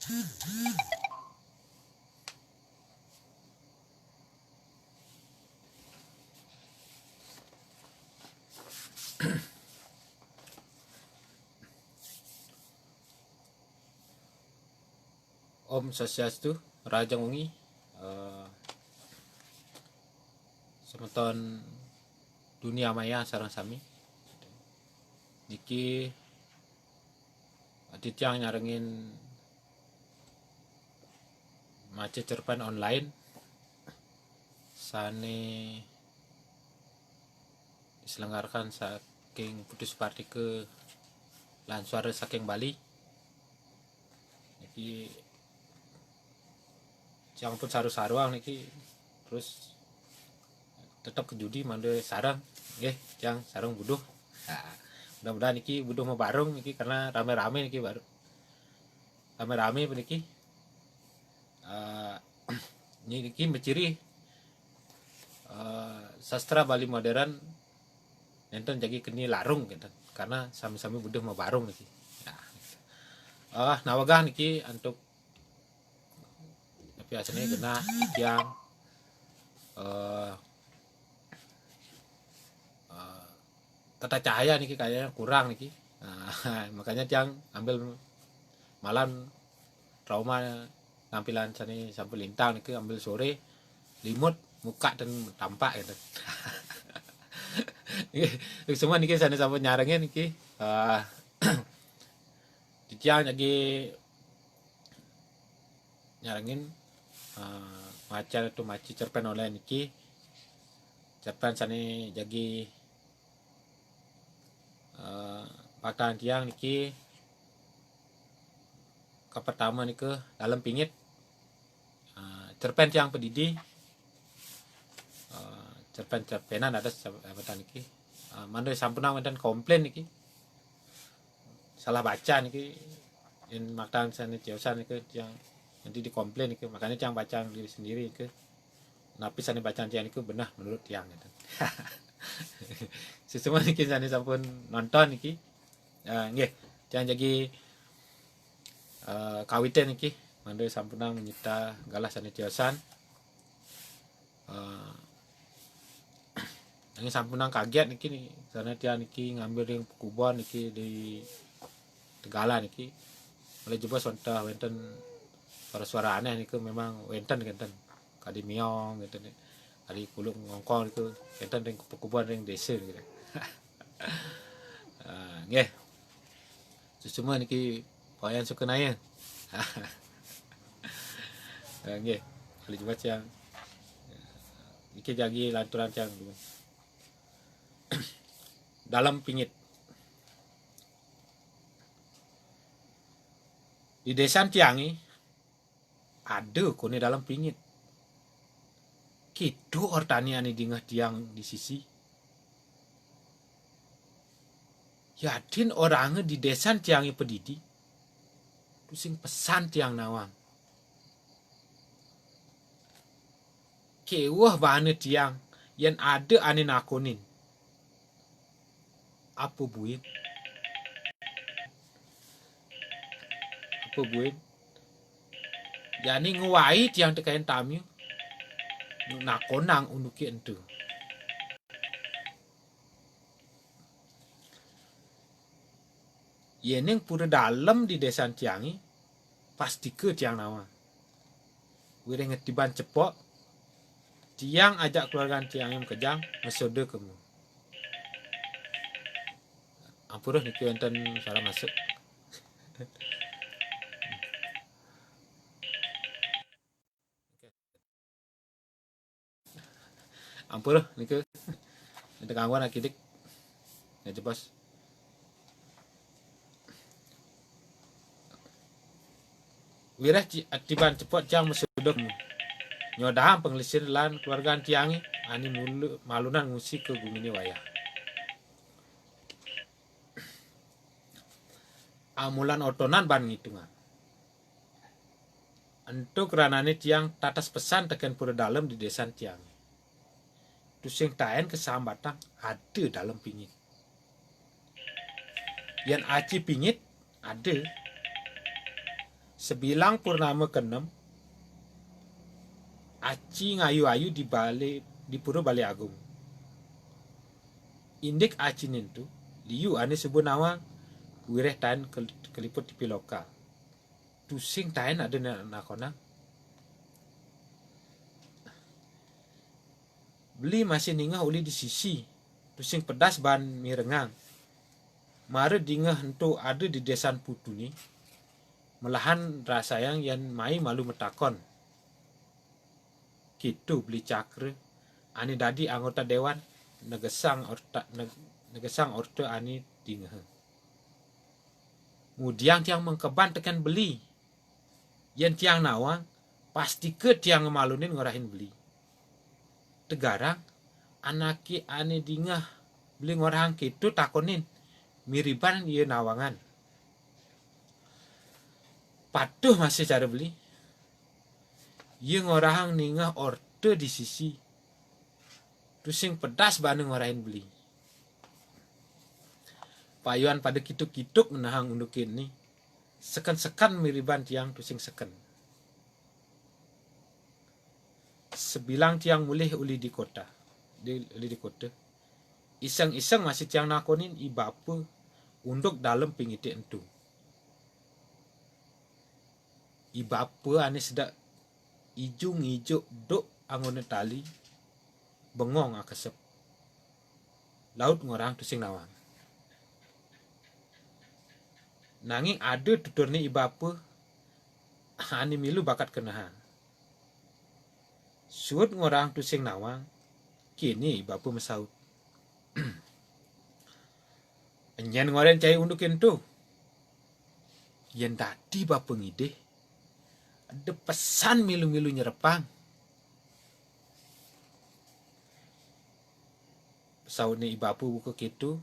Om Swastiastu, Raja Ungi, semeton dunia maya sarang sami. Niki Aditya nyarengin maca cerpen online sane diselenggarakan saking Putus Partike lan suara saking Bali. Niki yang pun saru-saruang niki terus tetap ke judi mande sarang nggih yang sarang buduh. Nah, mudah-mudahan niki buduh mau bareng niki karena rame-rame niki baru rame-rame niki niki menciri sastra Bali modern enten jadi keni larung gitu karena sami-sami buduh mau bareng niki. Nah, nawagah niki untuk biasanya kena yang tata cahaya niki kayaknya kurang niki. Nah, makanya yang ambil malam trauma tampilan sani sampai lintang niki ambil sore limut muka dan tampak gitu. Semua niki sana sampai nyarengin niki diciang lagi nyarengin maca itu maci cerpen online niki cerpen sani jadi bakalan tiang niki ke pertama nih ke dalam pingit cerpen tiang pedidi cerpenan ada apa niki mana sampunang dan komplain niki salah baca niki in makan sana ciosan niki yang nanti dikomplain niki makanya tiang baca diri sendiri ke napi sana bacaan tiang niki benar menurut tiang gitu. Semua niki sana sampun nonton niki nggih tiang jadi kawitan niki mande sampunang menyita galah sana ciosan ini sampunang kaget niki nih sana tiang niki ngambil yang kubon niki di Tegala niki oleh jebas wonten wenten suara-suara aneh niku memang wenten kenten kadi miong gitu nih kadi kulung ngongkong itu kenten ring kubuan ring desa gitu. Nggih semua niki poyan sukenaya. Nggih kali jebas yang niki jagi lanturan yang dalam pingit di desa Tiangi ada kone dalam pingit kitu ortani ane dingah tiang di sisi yadin orangnya di desa Tiangi pedidi pusing pesan tiang nawang kewah bane tiang yang ada ane nakonin apa buin yani nguwai tiang tekain tamiu nakonang unuki entu yeneng pura dalam di desa Tiangi pasti ke tiang nawa wireng ngetiban cepok tiang ajak keluarga tiang yang kejang mesode kamu ampurah niki enten salah masuk ampurah niki enten gangguan akidik ya jebas wirah tiban cepot tiang mesode kamu nyodaham penglisir lan keluarga tiangi ani mulu malunan musik ke gumini wayah amulan otonan ban ngitungan untuk ranane tiang tatas pesan tekan pura dalam di desa tiang terus yang taen kesambatang ada dalam pingit yang aci pingit ada Sebilang purnama ke-6, aci ngayu-ayu di pura Balai Agung. Indik aci nintu liu ane sebut nama wireh tain keliput TV lokal. Tusing tain ada nakona. Beli masih ningah uli di sisi. Tusing pedas ban mirengang. Mare dingah entu ada di desan putu ni. Melahan rasayang yang mai malu metakon. Kitu beli cakre. Ani dadi anggota dewan negesang orta ani dingah. Mudiang tiang mengkeban tekan beli. Yang tiang nawang pasti ke tiang ngemalunin ngorahin beli. Tegarang anaki ane dingah beli ngorang kitu takonin miriban iya nawangan. Patuh masih cara beli. Iya ngorang ningah orte di sisi. Tusing pedas banu ngorahin beli. Payuan pada kituk-kituk menahang undukin ni. Sekan-sekan miriban tiang tusing seken. Sebilang tiang mulih uli di kota. Uli di kota. Iseng-iseng masih tiang nakonin ibapa unduk dalam pingitik entu. Ibapa ane sedak ijung ijuk duk anggone tali bengong akesep. Laut ngorang tusing nawang. Nanging ada tutur ni ibapa ane milu bakat kenahang. Suut ngorang tusing nawang, kini ibapa mesaut. Enyan ngoren cai undukin tu. Yen dadi bapa ngideh. Ada pesan milu-milu nyerepang. Saut ni ibapa buka kitu.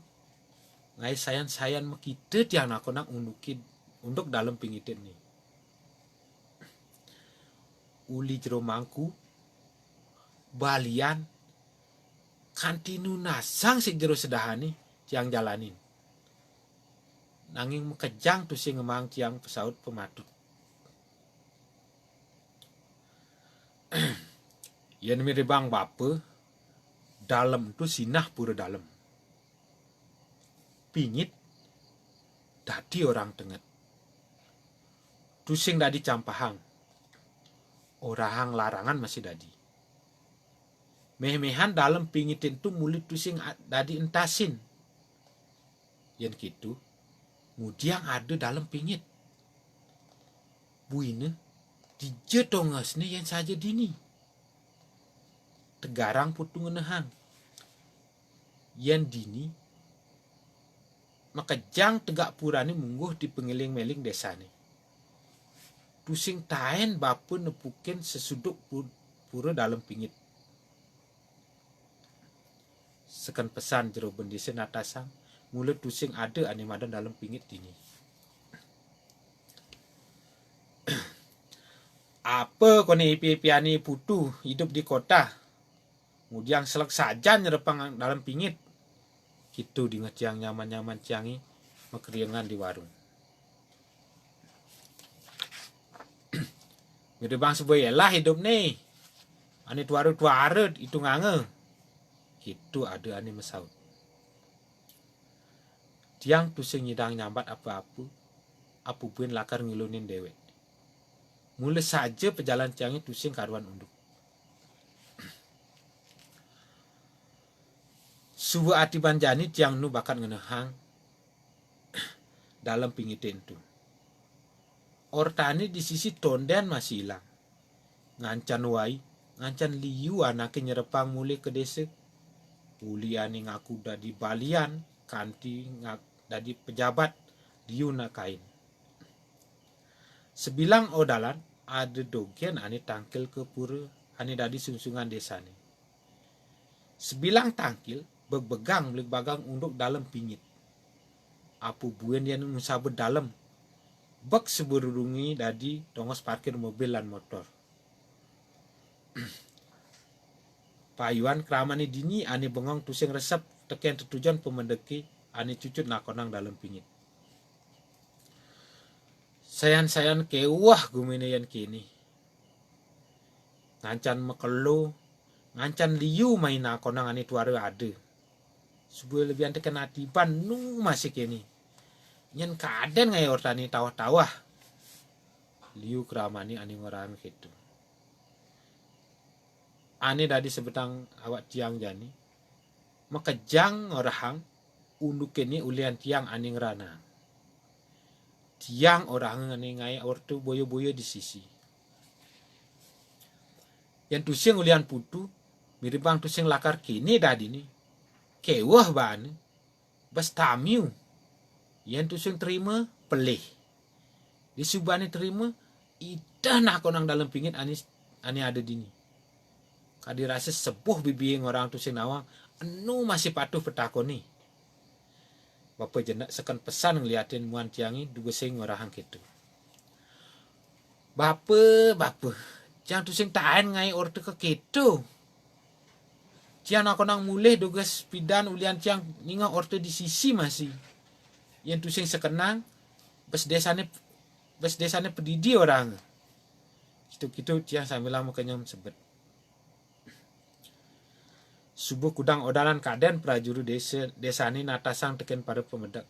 Ngai sayan-sayan makita tiang nakonak unduk dalam pingitin ni. Uli jero mangku. Balian. Kantinu nasang si jero sedahan ni. Tiang jalanin. Nanging mekejang tu si ngemang tiang pesaut pematut. Yen miribang bapa. Dalam tu sinah pura dalam. Pingit. Dadi orang tenget. Tusing dadi campahang. Orang larangan masih dadi. Meh-mehan dalam pingitin tu mulut tusing dadi entasin. Yen gitu. Mudiang ada dalam pingit. Buina. Dijetongas ni yang saja dini. Tegarang putu ngenehang. Yang dini. Maka jang tegak purani mungguh di pengiling-meling desa ni. Pusing tain bapa nepukin sesuduk pura dalam pingit. Sekan pesan jero bendisen atasang. Mulut tusing ada animadan dalam pingit dini. Apa kone ipi-ipiani putu hidup di kota. Kemudian selek saja nyerepang dalam pingit. Gitu dinget yang nyaman-nyaman ciangi mekeriangan di warung. Jadi bang sebayalah hidup ni. Ani tuaru-tuaru itu ngange. Gitu ada ani mesaut. Tiang tusing nyidang nyambat apa-apa. Apu buin lakar ngilunin dewek. Mula saja pejalan tiangnya tusing karuan unduk. Suwa ati banjani tiang nu bakat ngenehang dalam pingitin tu. Ortani di sisi tonden masih hilang. Ngancan wai, ngancan liu anaknya nyerepang mulai ke desa. Uli ani ngaku dadi balian, kanti dadi pejabat, liu nak kain. Sebilang odalan ada dogen ani tangkil ke pura, ani dadi sungsungan desa ni. Sebilang tangkil bebegang bagang unduk dalam pingit. Apu buen yang musabet dalam. Bek seberurungi dadi tongos parkir mobil dan motor. Payuan keramani dini ani bengong tusing resep teken tujuan pemendeki ani cucut nakonang dalam pingit. sayan kewah gumene yan kini ngancan makelo ngancan liu main konang ani tuare ade subuh lebih ante kena tiban nu masih kini nyen kaden ngai ortani tawah-tawah liu keramani ani ngoram gitu ane dadi sebetang awak tiang jani makejang orahang unduk kini ulian tiang ani ngerana tiang orang ani ngai ortu boyo-boyo di sisi yang tusing ulian putu mirip bang tusing lakar kini dadi ni kewah ban bas tamiu yang tusing terima pelih di subani terima idah nak konang dalam pingit ani ada dini kadirasa sepuh bibi orang tusing nawang anu masih patuh petakoni bapa jenak sekan pesan ngeliatin muan tiangi dua sing orang gitu bapa jangan tusing tahan ngai ortu ke gitu cian aku nang mulih dugas pidan ulian ciang ninga ortu di sisi masih yang tusing sekenang bes desane pedidi orang gitu ciang sambil lama kenyam sebet subuh kudang odalan kaden prajuru desa ni natasang teken pada pemedak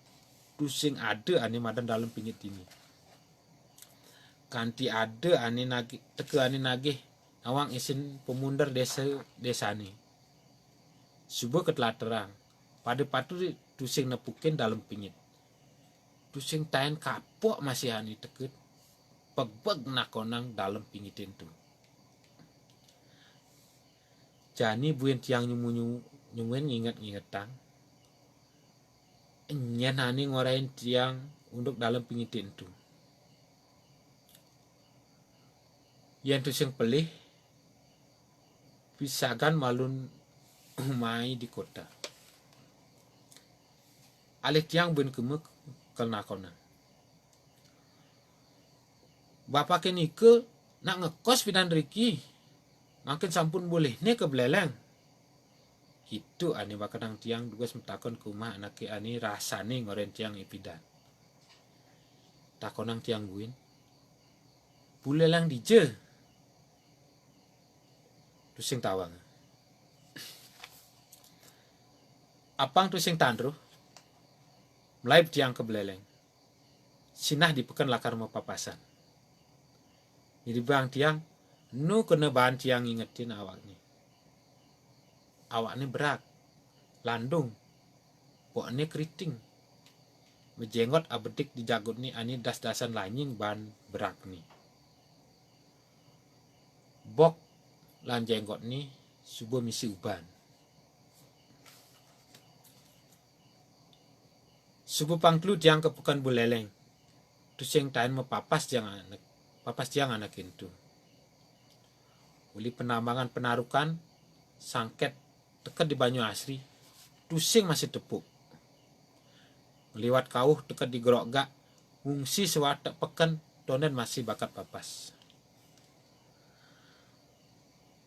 tusing ada ani madan dalam pingit ini kanti ada ani nagih teke ani nagih awang isin pemundar desa ni subuh ketela terang pada patu tusing nepukin dalam pingit tusing tain kapok masih ani teket peg nakonang dalam pingitin tu jani buin tiang nyumuin nginget-ngingetan nyen ani ngorain tiang untuk dalam pingitin tu yang tusing pelih pisagan malun mai di kota alih tiang buin kemek kena kona bapak kini ke nak ngekos pidan Riki makin sampun boleh ne ke beleleng gitu ani bakadang tiang dugas mentakon ke rumah anak ani rasane ngoren tiang ipidan takonang tiang buin bulelang dije tusing tawang apang tusing tandro mulai tiang ke beleleng sinah dipekan lakar mau papasan jadi bang tiang nu kena bahan tiang ingetin awak ni berat landung pok ni keriting menjenggot abedik di jagut ni ani das-dasan lanying bahan berak ni bok lan jenggot ni subuh misi uban subuh pangklu tiang kepukan buleleng tusing tain mepapas tiang anak itu uli penambangan penarukan sangket dekat di Banyu Asri tusing masih tepuk meliwat kauh dekat di Gerokga ngungsi sewatak pekan donen masih bakat papas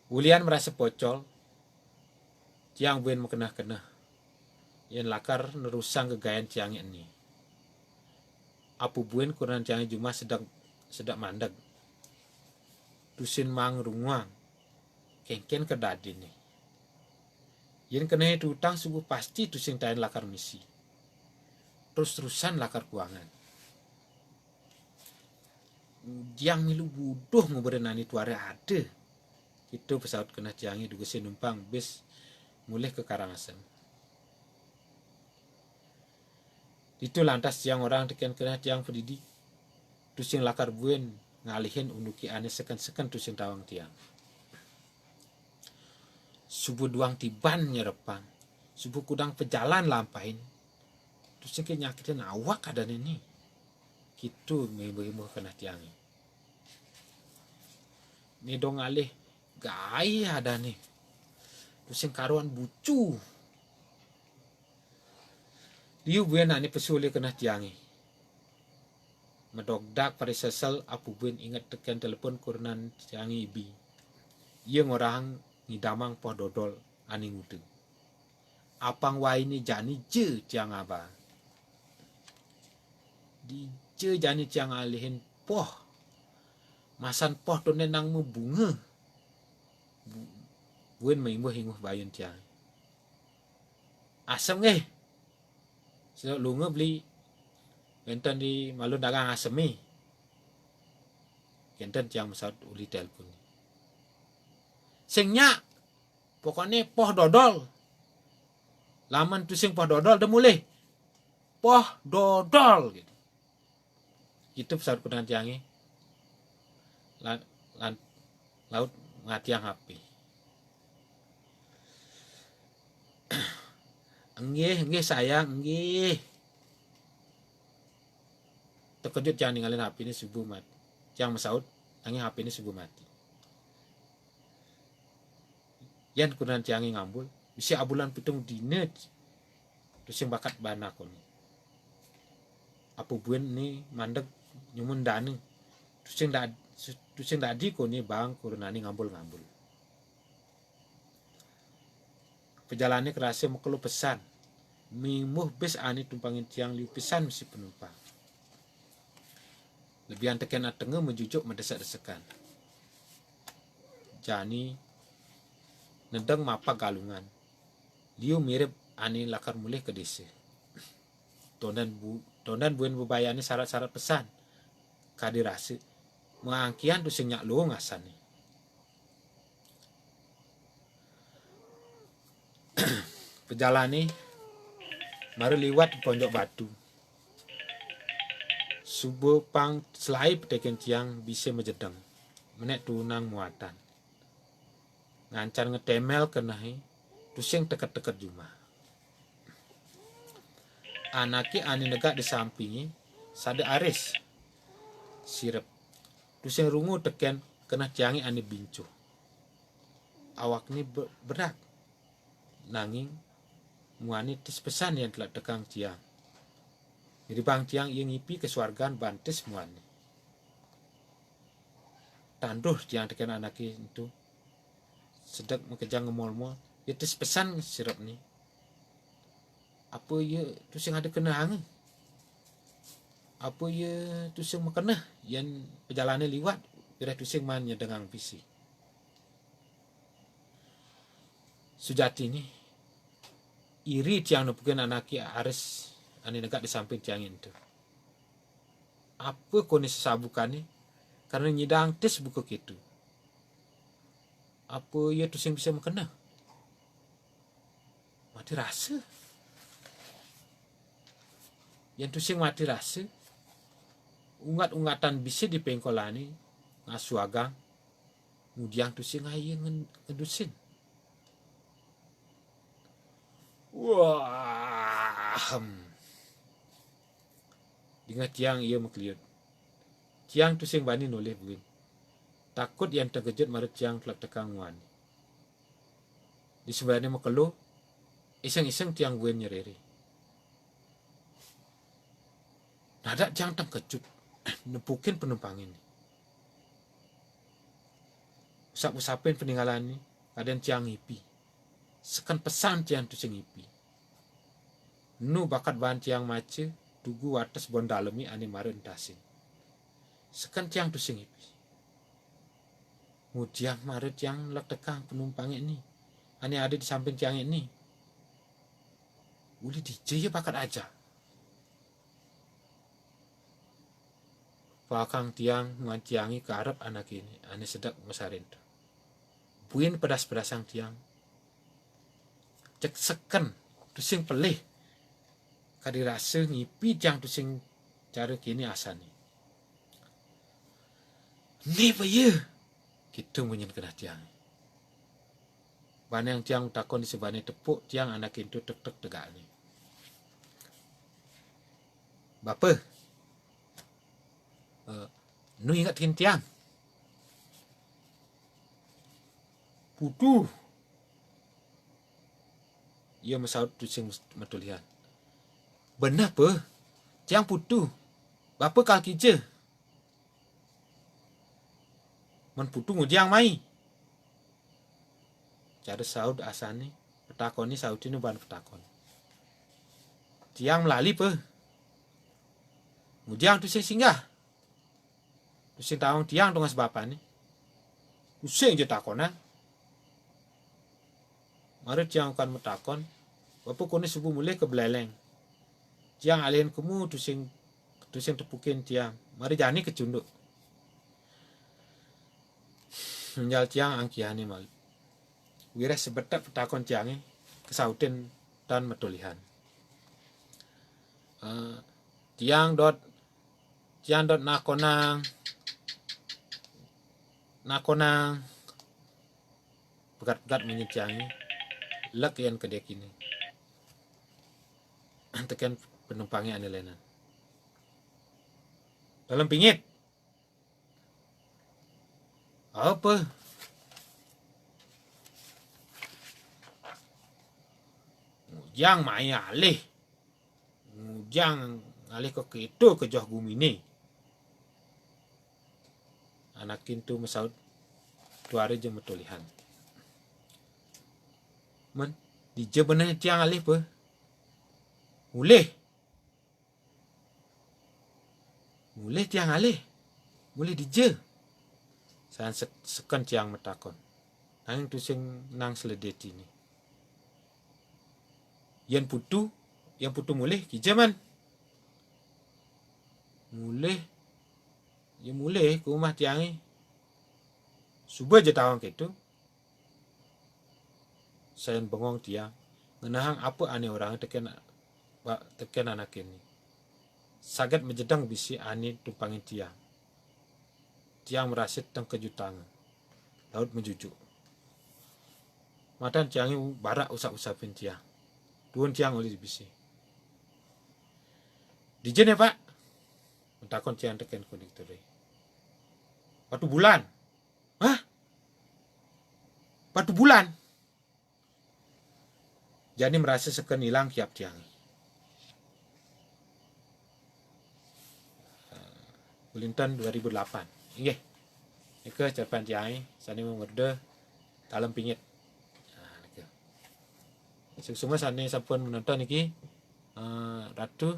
ulian merasa pocol tiang buin mengenah-kenah yang lakar nerusang kegayan tiang ini apu buin kurang tiang cuma sedang mandeg tusin mang runguang kengken kedadi ni yen kena itu utang subuh pasti tusing tain lakar misi terus-terusan lakar kuangan yang milu buduh ngoberenani tuare ada itu pesawat kena tiangi dugesin numpang bis mulih ke Karangasem itu lantas tiang orang tekan kena tiang pendidi tusing lakar buen ngalihin unduki ane seken tusing tawang tiang subuh duang tiban nyerepang subuh kudang pejalan lampain tusing ke nyakitin awak ada ini gitu ngibu-ngibu kena tiangi ni dong alih gaya ada nih tusing karuan bucu diu buen ani pesuli kena tiangi medogdak pada sesel apu buen ingat tekan telepon kurnan tiangi ibi ia ngorang ngidamang poh dodol ani ngudeng apang wai ni jani je tiang aba di je jani tiang alihin poh. Masan poh tu nang bunga. Buen maimuh hinguh bayun tiang. Asam ngeh. Sino lunga beli enten di malun dagang asam ni. Enten tiang masaud uli telpon. Sing nyak. Pokoknya poh dodol. Laman tu sing poh dodol dah mulai. Poh dodol gitu. Itu pesawat kunang tiangi. Laut ngatiang HP. Enggih sayang, enggih. Terkejut jangan ninggalin HP ini subuh mati. Yang masaud, tangi HP ini subuh mati. Yan kunang tiangi ngambul. Bisi abulan pitung dina. Terus yang bakat bana kon. Apa buen ni mandek nyumun dana. Terus yang dadi kon ni bang kurunani ngambul-ngambul. Perjalanannya kerasa mekelu pesan. Mimuh bes ani tumpangin tiang liu pesan mesti penumpang. Lebihan teken atengah menjujuk mendesak-desakan. Jani nedeng mapa galungan. Liu mirip ani lakar mulih ke desa. Tonan buen bebayani syarat-syarat pesan. Kadi rasa mengangkian tu senyak lu ngasan ni. Perjalanan ni mari liwat pondok batu. Subuh pang selai peteken tiang bisa mejedeng. Menek tunang muatan. Ngancar ngetemel kenahi. Tusing teket-teket jumah. Anaki ani negak di sampingi. Sada aris. Sirep. Tusing rungu teken kena tiangi ani bincu. Awak ni berat. Nanging muani tis pesan yang telah tekang tiang. Jadi bang tiang yang ngipi kesuargaan bantis muani. Tanduh tiang teken anaki itu. Sedek mekejang ngemol-mol. Ya tis pesan sirap ni. Apa ya tusing ada kena hang. Apa ya tusing makena yang perjalanan liwat. Kira tusing mannya dengan visi. Sujati ni. Iri tiang nupukin anaki aris ani negak di samping tiang itu. Apa koni sesabukan ni? Karena nyidang tes buku gitu. Apa ia tusing bisa mekena? Mati rasa. Yang tusing mati rasa. Ungat-ungatan bisa di pengkolani. Ngasuagang. Mudiang tusing air ngedusin. Wah. Dengar tiang ia mekeliut. Tiang tusing bani noleh buin. Takut yang terkejut marit tiang kelak tekang wan. Di sebelahnya mekelu. Iseng-iseng tiang buin nyereri. Nada tiang terkejut. Nepukin penumpang ini. Usap-usapin peninggalan ini. Kadang tiang ngipi. Sekan pesan tiang tusing ngipi. Nu bakat bahan tiang maca. Tugu atas bondalemi ani mari entasin. Sekan tiang tusing ngipi. Mudiang mari tiang lek tekang penumpang ini. Ani ada di samping tiang ini. Uli DJ ya bakat aja. Pakang tiang tiangi ke Arab anak ini. Ani sedap masarin tu. Buin pedas-pedasang tiang. Cek seken. Tusing pelih. Kadi rasa ngipi tiang tusing cara kini asani. Ni apa ya? Kita menyen kena tiang. Banyak tiang takon di sebani tepuk tiang anak itu tek-tek tegak ni. Bapa? Nu ingat tiang? Putu. Ia masaud tusing metulihan. Benar apa? Tiang putu. Bapa kaki je. Men putu ngudiang mai. Cara saud asani. Petakon ni saud ini bukan petakon. Tiang melali apa? Ngudiang tu singgah. tusing tawang tiang dong sebabane tusing je takona mari tiang kan metakon apa kone subuh mulai ke beleleng tiang alihin kemu tusing tepukin tiang mari jani kecunduk menjal tiang angkiane mal wira sebetak petakon tiange kesauten dan metulihan tiang dot nakonang pegat-pegat menyeciangi lek yang kedek ini tekan penumpangnya ane lenan dalam pingit apa ngujang maya alih ngujang alih ke itu ke joh gumine anak kintu mesaut tuare je metulihan men di je bener tiang alih pe mulih tiang alih mulih di je san sekan tiang metakon nang tusing nang seledeti ni yang putu mulih kijaman mulih ke rumah tiangi subuh je tawang gitu saya bengong tiang ngenahang apa ane orang teken anak ini sagat mejedang bisi ane tumpangin tiang merasit teng kejutan laut menjujuk matan tiangi barak usap-usapin tiang tuan tiang oleh bisi dijen ya pak mentakon tiang teken konduktor batu bulan batu bulan jadi merasa seken hilang kiap tiang Bulinton 2008 inggih ike cerpen tiang sani mengurde dalam pingit semua sani sampun menonton niki ratu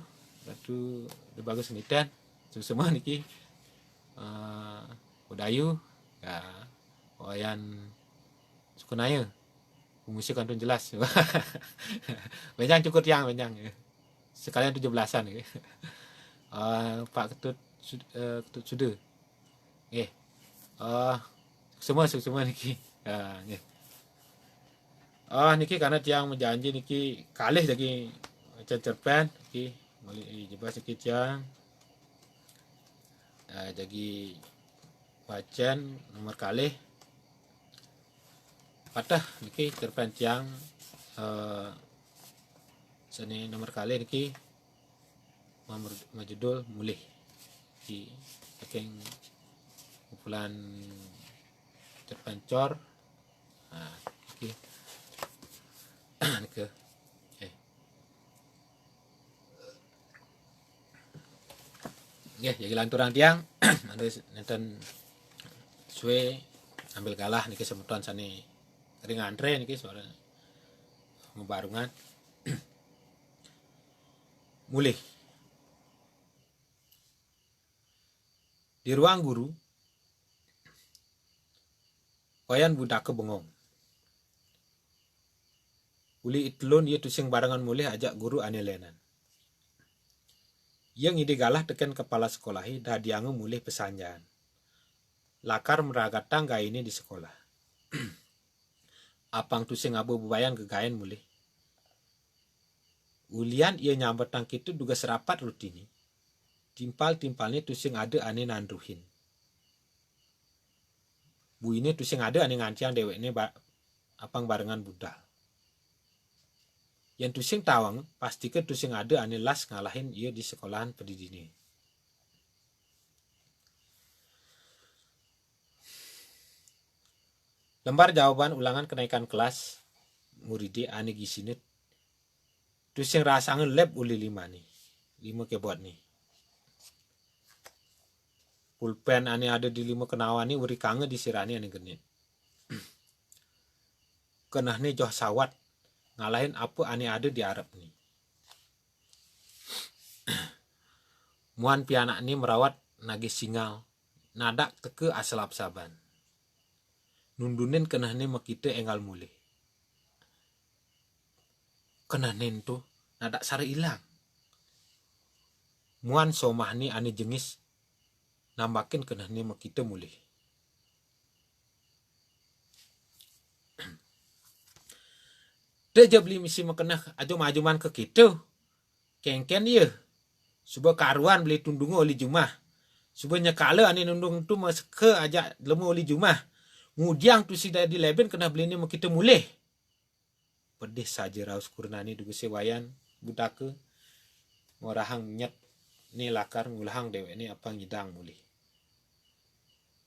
bagus niten semua niki Udayu ya wayan sukunaya musik kantun jelas benjang cukup tiang benjang sekalian 17-an Pak Ketut sudah semua niki niki karena tiang menjanji niki kalih lagi cerpen niki mulai jebas niki tiang jadi wajan nomor kalih patah niki cerpen tiang seni nomor kalih niki majudul mulih di saking kumpulan cerpen cor niki niki jadi lanturan tiang ada nenten suwe ambil galah niki sebutan sani ring antre niki suara ngebarungan mulih di ruang guru wayan budak ke bengong uli itlun ia tusing barengan mulih ajak guru ane lenan yang ide galah teken kepala sekolahi dah diangu mulih pesanjan lakar meragat tangga ini di sekolah apang tusing abu bubayan kegayan mulih ulian ia nyambat tang itu duga serapat rutini timpalnya tusing ada ane nandruhin bu ini tusing ada ane nganciang dewek ini apang barengan budal yang tusing tawang pasti ke tusing ada ane las ngalahin ia di sekolahan pendidini lembar jawaban ulangan kenaikan kelas muridi ane gisinit tusing rasangan lab uli 5 kebot nih pulpen ane ada di 5 kenawan nih uri kange disirani ane genit kenah nih joh sawat ngalahin apa ane ada di Arab nih muan pianak nih merawat nagih singal nadak teke asalap saban. Nundunin kenahne makite enggal mulih. Kenanen tu nadak sare ilang. Muan somahni ane jengis nambakin kenahne makite mulih. Dia beli misi makenah ajuman ke kita. Kengken dia. Suba karuan beli tundungu oli jumah. Suba nyekala ane nundung tu maske ajak lemu oli jumah. Ngudiang tu si di leben kena beli ni makita mulih. Pedih saja raus kurnani dugu sewayan budake. Ngorahang nyet ni lakar ngulahang dewe ni apa nyidang mulih.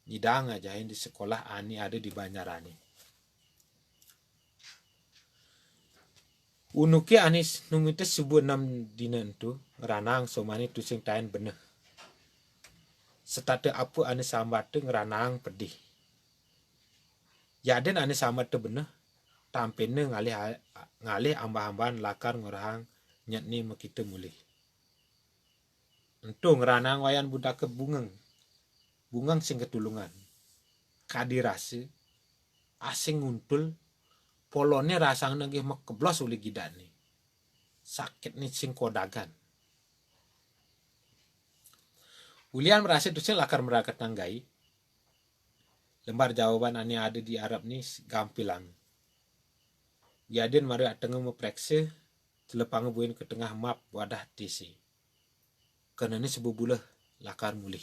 Nyidang aja yang di sekolah ani ada di Banyarani. Unuki anis numites subuh 6 dinan tu ngeranang somani tu sing tain bener. Setate apa anis sambat tu ngeranang pedih. Yaden anis sambat tu bener tampene ngalih ambah-ambahan lakar ngorahang nyet ni makita mulih. Entu ngeranang wayan budak ke bungeng sing ketulungan. Kadirase asing nguntul polone rasang nagih makeblos uli gidan ni. Sakit ni sing kodagan. Ulian merasa tu sing lakar merakat nanggai. Lembar jawaban ani ada di Arab ni gampilang. Giaden mari atengah meprekse telepang buin ke tengah map wadah TC. Karena ni sebubulah lakar mulih.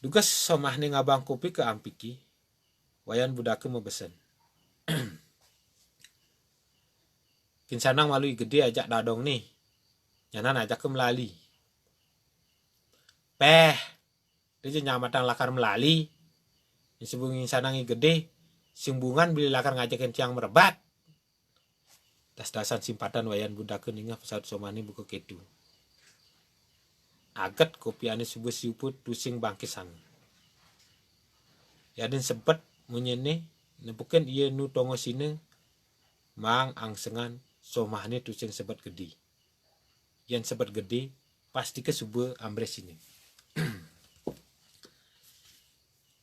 Dugas somah ni ngabang kopi ke ampiki, wayan budake mebesen. Kinsanang malu gede ajak dadong ni, nyanan ajak ke melali. Peh, dia nyamatang lakar melali, disebut kinsanang gede, simbungan beli lakar ngajakin tiang merebat. Das-dasan simpatan wayan budake ningah pesawat somah ni buka ketu. Agat kopi ane subuh siuput tusing bangkisang. Yaden sempat menyene nepuken ia nu tongo sine mang angsengan somah ni tusing sebat gede. Yang sebat gede pasti ke subuh ambres sini.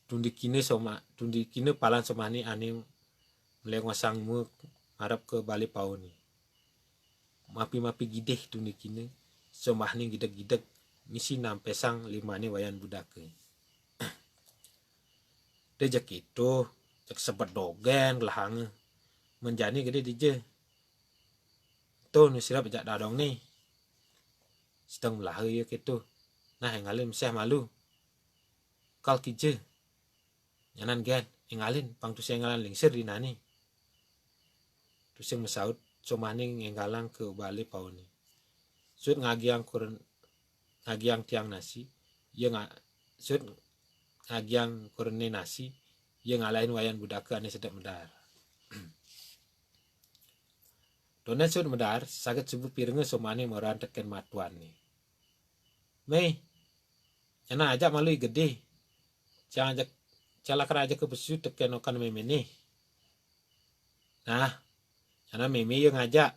Tundi kine palan somah ni ane melengosang mu harap ke bali pau ni. Mapi gideh tundi kine somah ni gidek-gidek misi nampesang 5 ni wayan budake. Dia jak itu, jak sebat dogen lahang menjani gede dije. Tu nusirap jak dadong ni. Sedang melah ya gitu. Nah engalin meseh malu. Kal kije. Nyanan gen engalin pang tu engalan lingsir di nani. Tu sing mesaut somani engalang ke bali pau ni. Sud ngagiang tiang nasi, ia sud ngagiang kurne nasi, ia ngalahin wayan budaka ane sedap medar. Donen sud medar, sakit subuh pirenge somane moran teken matuan ni. Mei, yana ajak malu gede, jangan ajak calakar aja ke besu teken okan meme ni. Nah, yana meme yang ngajak,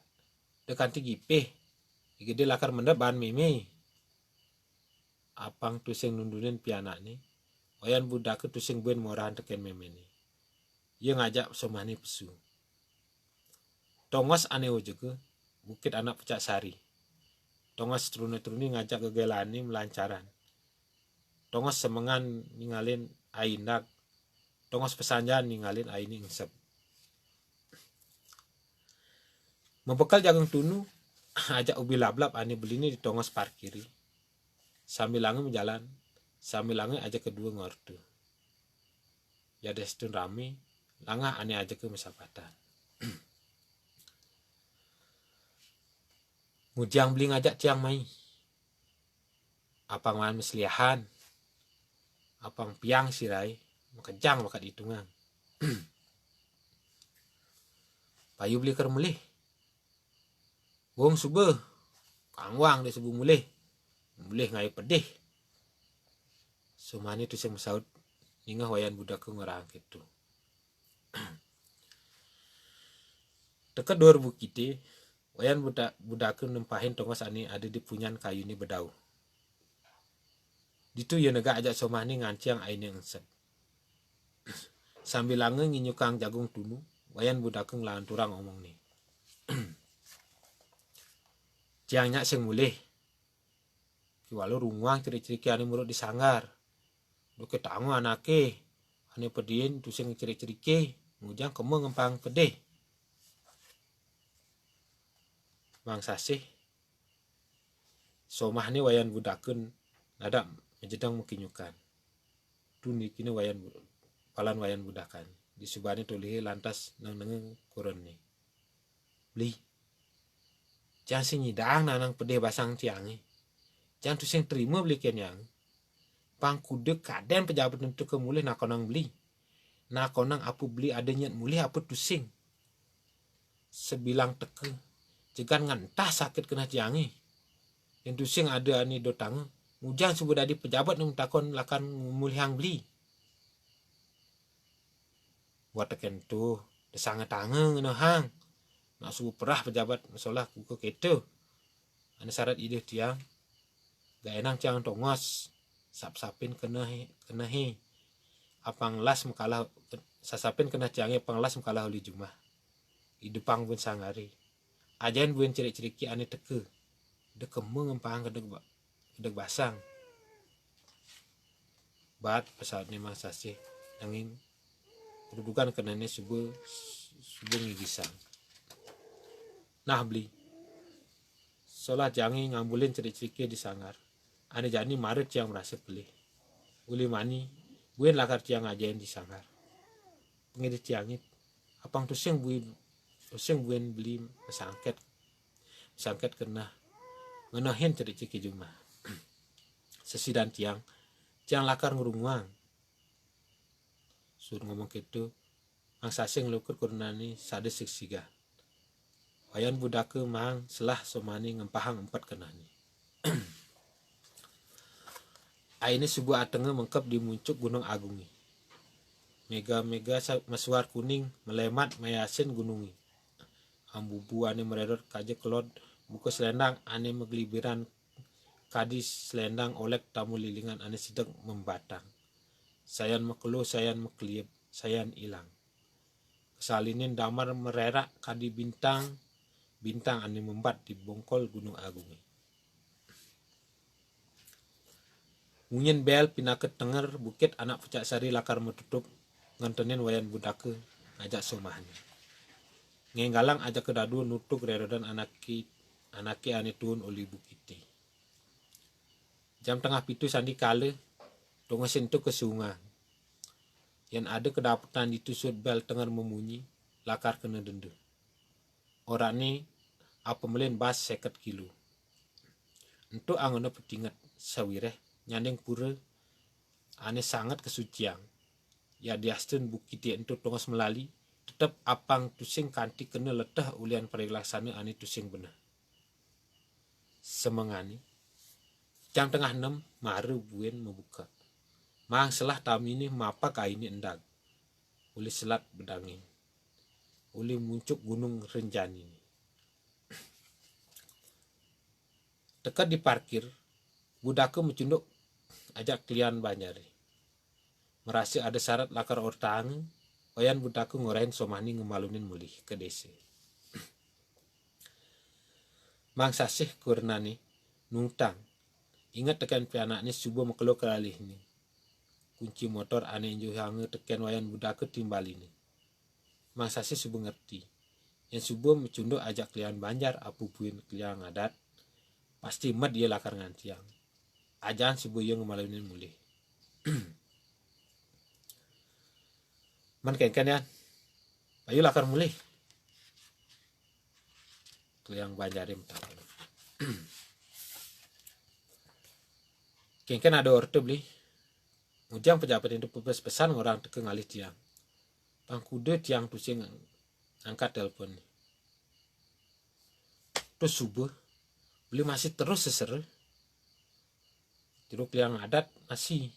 dekan tigipeh, gede lakar mendap bahan meme. Apang tusing nundunin pianak ni, wayan budak tusing buen morahan teken meme ni. Ia ngajak somani pesu. Tongos ane juga, bukit anak pecak sari. Tongos truni ngajak kegelaan ni melancaran. Tongos semengan ningalin ainak, tongos pesanjan ningalin aini insep. Membekal jagung tunu, ajak ubi lablab ane beli ni di tongos parkiri. Sambil lange menjalan, sambil lange aja kedua ngortu. Ya destun rame, langah ane aja ke mesapatan. Mujiang beli ngajak tiang mai. Apang man mesliahan, apang piang sirai, makejang makat hitungan. Payu beli ker mulih. Wong subeh, kangwang dia subuh mulih. Mulih ngai pedih. Sumani tu sing mesaut ningah wayan budak ke ngerang gitu. Dekat 2000 kite wayan budaku nempahin tongos ani ada di punyan kayu ni bedau. Ditu ya nega ajak somah ni nganciang aine ngset. Sambil lange nginyukang jagung tunu, wayan budaku ngelawan turang omong ni. Ciangnya sing mulih. Walau runguang ciri-ciri ane murut disanggar. Doke tangu anake. Ane pedien tu sing ciri-ciri ngujang kemu ngempang pedeh. Mang sasih. Somah ni wayan budakun nada menjedang mekinyukan. Tuni kini palan wayan budakan. Di subani tulihi lantas nang kurun ni. Beli. Jangan sinyidang nang pedeh basang tiangi. Jangan tu sing terima beli kenyang. Pangkude kaden pejabat untuk kemulih nak konang beli. Nak konang apu beli ada nyat mulih apa tusing. Sebilang teke. Jegan ngantah sakit kena tiangi. Yang tusing ada ani dotang. Mujang subuh dadi pejabat nung takon lakan mulih hang beli. Buat teken tu. Desanga tangan ngena hang. Nak subuh perah pejabat masalah kuku keto. Ana syarat ide tiang. Gak enang tiang tongos. Sap-sapin kena he. Apang las mekalah sasapin kena tiangnya panglas mekalah oli jumah. Di depan pun sangari. Ajain buen ciri-ciri ane teke. Dekemu ngempang kedeg basang. Bat pesawat ni mang sasih angin kedudukan kenane subuh ngigisang. Nah beli. Solah jangi ngambulin ciri-ciri di sangar. Ane jani marit yang merasa beli. Uli mani buen lakar tiang ajain di sangar. Pengedit tiangit. Apang tusing buen beli sangket kena ngenahin ciri-ciri jumah. Sesidan tiang lakar ngurunguang. Suruh ngomong gitu, ang sasing lukur kurunani sade siksiga. Wayan budake mang selah somani ngempahang empat kenani. Aini subuh atenge mengkep di muncuk gunung agungi. Mega-mega masuar kuning melemat mayasin gunungi. Ambubu ane mererot kaje kelod buku selendang ane meglibiran kadis selendang olek tamu lilingan ane sedang membatang. Sayan mekelu, sayan mekeliep, sayan ilang. Kesalinin damar mererak kadi bintang ane membat di bongkol gunung agungi. Munyin bel pinaket tenger bukit anak pucak sari lakar metutup ngantenin wayan budake ajak somahnya. Ngenggalang ajak kedadu nutuk rerodan anaki ane tuun oli bukiti. Jam tengah pitu sandi kale tongosin tu ke sungai. Yang ada kedapatan ditusut bel tenger memunyi lakar kena dendu. Orang ni apa melin bas 50 kilo. Untuk angono petingat sawireh nyandeng pura ane sangat kesuciang. Ya diastun bukiti untuk tongos melali tetap apang tusing kanti kena letah ulian perilaksana ane tusing benar. Semengani jam tengah 6 maru buen membuka. Mang selah tamini mapa kaini endag. Uli selat bedangin. Uli muncuk gunung Renjani. Dekat di parkir, budake mencunduk ajak klian Banjari. Merasa ada syarat lakar ortang, wayan budake ngorain somani ngemalunin mulih ke desa. Mang sasih kurnani nungtang. Ingat tekan pianak ni subuh mekelo kelalih ni. Kunci motor ane inju hange tekan wayan budake timbali ni. Mang sasih subuh ngerti. Yang subuh mencunduk ajak klian Banjar apu buin klian ngadat. Pasti mat dia lakar ngantiang. Ajan subuh yang ngemalunin mulih. Man kenkan ya. Ayo lakar mulih. Klian Banjarim tahu. Kenkan ada orte beli. Ujang pejabat itu pesan orang teke ngalih tiang. Pangkude tiang pusing angkat telepon. Terus subuh beli masih terus seser. Tiruk yang adat masih.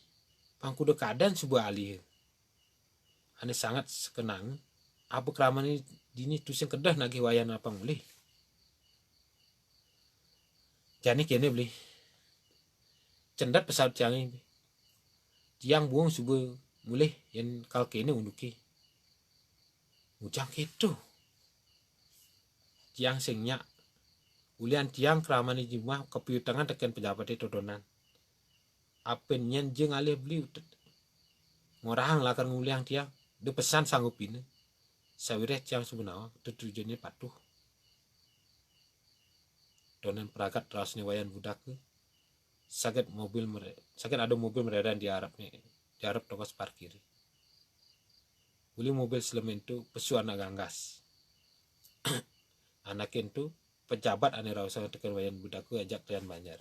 Pangkude keadaan subuh alih. Ane sangat sekenang. Apa keraman ini dini tusing kedah nagi wayan apa mulih. Jani kene beli cendat pesawat tiang buang subuh mulai yang kal kene unduki ujang gitu tiang singnya ulian tiang keramani jumah kepiutangan tekan pejabat itu donan apen nyen jeng alih beli ngorang lakan nguliang tiang de pesan sanggupin sawire tiang sebenawa tujuannya patuh donan peragat rasnya wayan budak sakit ada mobil meredan di Arab tokos parkir uli mobil selemen itu pesu anak ganggas anak itu pejabat ane rausa tekan wayan budaku ajak kalian banjar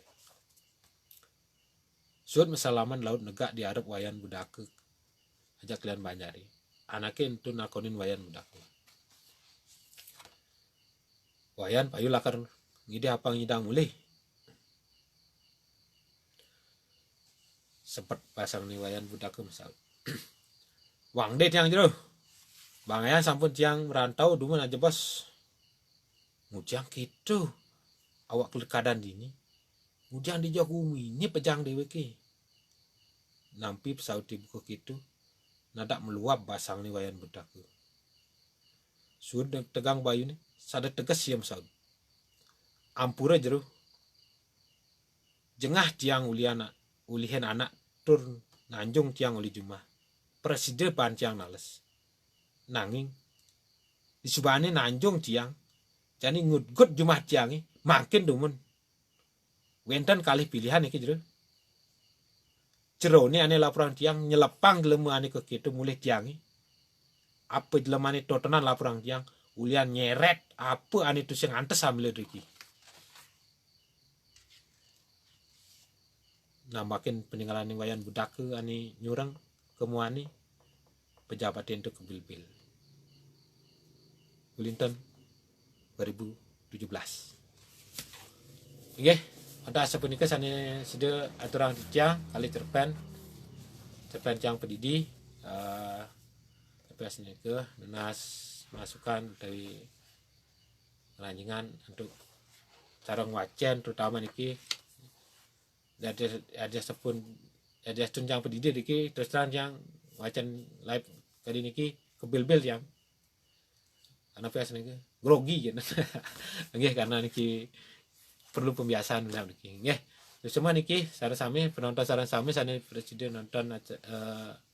suat mesalaman laut negak di Arab wayan budaku ajak kalian banjari anak itu nakonin wayan budaku wayan payu lakar ngide apa ngidang mulih sempat pasang ni wayan budaku misal wang deh tiang jero bangayan sampun tiang merantau dumun aja bos ngujang gitu awak kelekadan dini ngujang di Jokowi ini pejang dewe ke nampi pesawat di buku gitu nadak meluap basang ni wayan budaku sudah tegang bayu ni sada tegas siam pesawat ampura jero jengah tiang ulihan anak tur nanjung tiang uli jumah presiden pan tiang nales nanging disubane nanjung tiang jadi ngudgut jumah tiangi makin dumun wenten kali pilihan iki jero ni ane laporan tiang nyelepang gelemu ane ke kitu mulih tiangi apa jelemane totonan laporan tiang ulian nyeret apa ane tu sing antes sambil riki nah makin peninggalan yang wayan budak ke ani nyurang kemuani pejabat itu kebil-bil Wellington 2017 oke ada sepunika sane sede aturan tiang kali cerpen tiang pedidi ini ke nanas masukan dari ranjingan untuk cara ngwacen terutama niki ada sepun ada tunjang pendidik niki terus terang yang wacan live kali niki kebil-bil yang karena PS niki grogi gitu nggih karena niki perlu pembiasaan dalam niki nggih terus semua niki sareng sami penonton sareng sami sane presiden nonton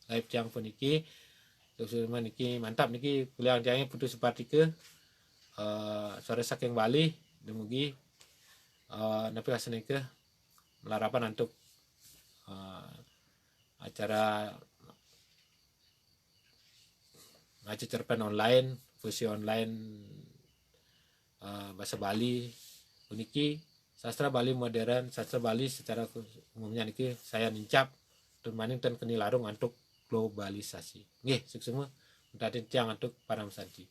live yang puniki terus semua niki mantap niki kuliah jangnya putus seperti ke sore saking Bali dumugi napi asane ke melarapan untuk acara ngaji cerpen online fusi online bahasa Bali uniki sastra Bali modern sastra Bali secara umumnya niki saya nincap termaning dan keni larung untuk globalisasi nggih suk semua daden tiang untuk param santi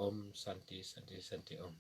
om santi santi santi om